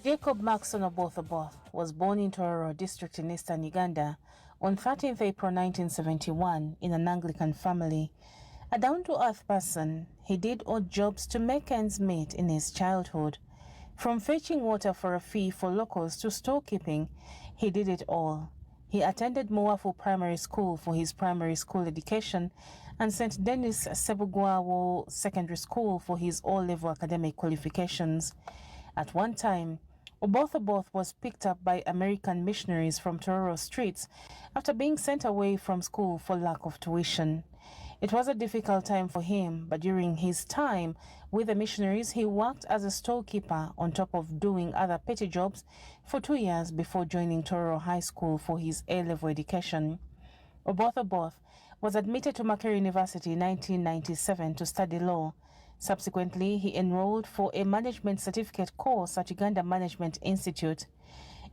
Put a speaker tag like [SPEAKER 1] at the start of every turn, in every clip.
[SPEAKER 1] Jacob Markson Oboth was born in Tororo district in eastern Uganda on 13th April 1971 in an Anglican family. A down-to-earth person, he did odd jobs to make ends meet in his childhood. From fetching water for a fee for locals to storekeeping, he did it all. He attended Muwafu Primary School for his primary school education and St. Denis Sebugwawo Secondary School for his O-level academic qualifications. At one time, Oboth was picked up by American missionaries from Tororo streets after being sent away from school for lack of tuition. It was a difficult time for him, but during his time with the missionaries, he worked as a storekeeper on top of doing other petty jobs for 2 years before joining Tororo High School for his A-level education. Oboth was admitted to Makerere University in 1997 to study law. Subsequently, he enrolled for a management certificate course at Uganda Management Institute.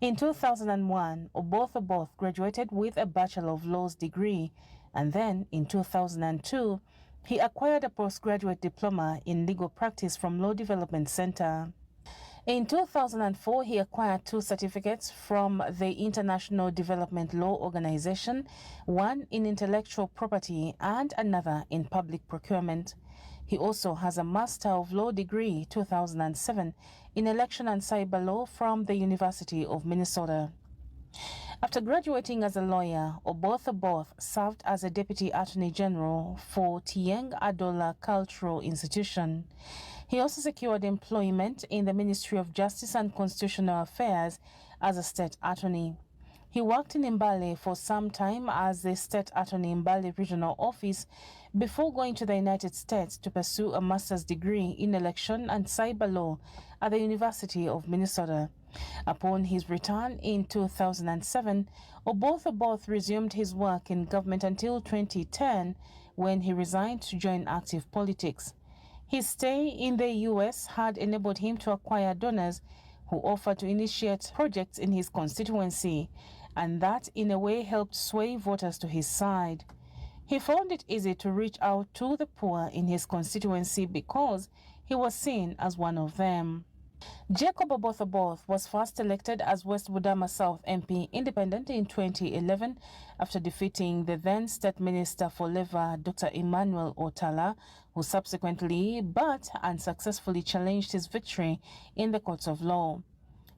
[SPEAKER 1] In 2001, Oboth graduated with a Bachelor of Laws degree, and then in 2002, he acquired a postgraduate diploma in legal practice from Law Development Center. In 2004, he acquired 2 certificates from the International Development Law Organization, one in intellectual property and another in public procurement. He also has a Master of Law degree 2007 in election and cyber law from the University of Minnesota. After graduating as a lawyer, Oboth served as a Deputy Attorney General for Tieng Adola Cultural Institution. He also secured employment in the Ministry of Justice and Constitutional Affairs as a State Attorney. He worked in Mbale for some time as the State Attorney in Mbale Regional Office before going to the United States to pursue a master's degree in election and cyber law at the University of Minnesota. Upon his return in 2007, Oboth resumed his work in government until 2010 when he resigned to join active politics. His stay in the U.S. had enabled him to acquire donors who offered to initiate projects in his constituency, and that in a way helped sway voters to his side. He found it easy to reach out to the poor in his constituency because he was seen as one of them. Jacob Oboth was first elected as West Budama South MP independent in 2011 after defeating the then State Minister for Labor, Dr. Emmanuel Otala, who subsequently but unsuccessfully challenged his victory in the courts of law.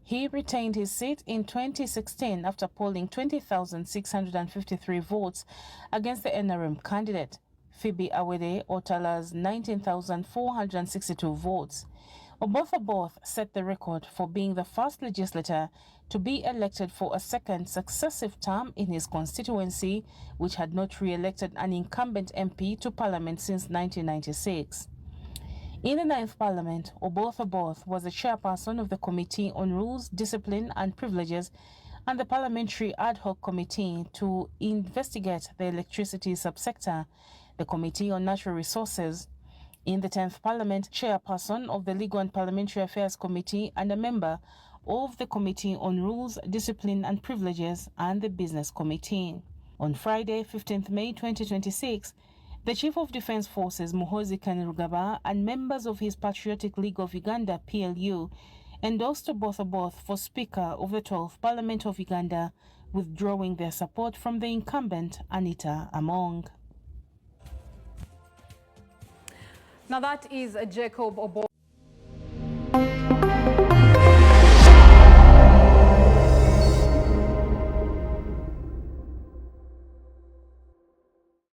[SPEAKER 1] He retained his seat in 2016 after polling 20,653 votes against the NRM candidate, Phoebe Awede Otala's 19,462 votes. Oboth set the record for being the first legislator to be elected for a second successive term in his constituency, which had not re-elected an incumbent MP to Parliament since 1996. In the 9th Parliament, Oboth was the chairperson of the Committee on Rules, Discipline and Privileges and the Parliamentary Ad Hoc Committee to investigate the electricity subsector, the Committee on Natural Resources. In the 10th Parliament, chairperson of the Legal and Parliamentary Affairs Committee and a member of the Committee on Rules, Discipline and Privileges and the Business Committee. On Friday, 15th May 2026, the Chief of Defence Forces, Muhoozi Kainerugaba, and members of his Patriotic League of Uganda, PLU, endorsed Oboth for Speaker of the 12th Parliament of Uganda, withdrawing their support from the incumbent, Anita Among.
[SPEAKER 2] Now that is Jacob Oboth.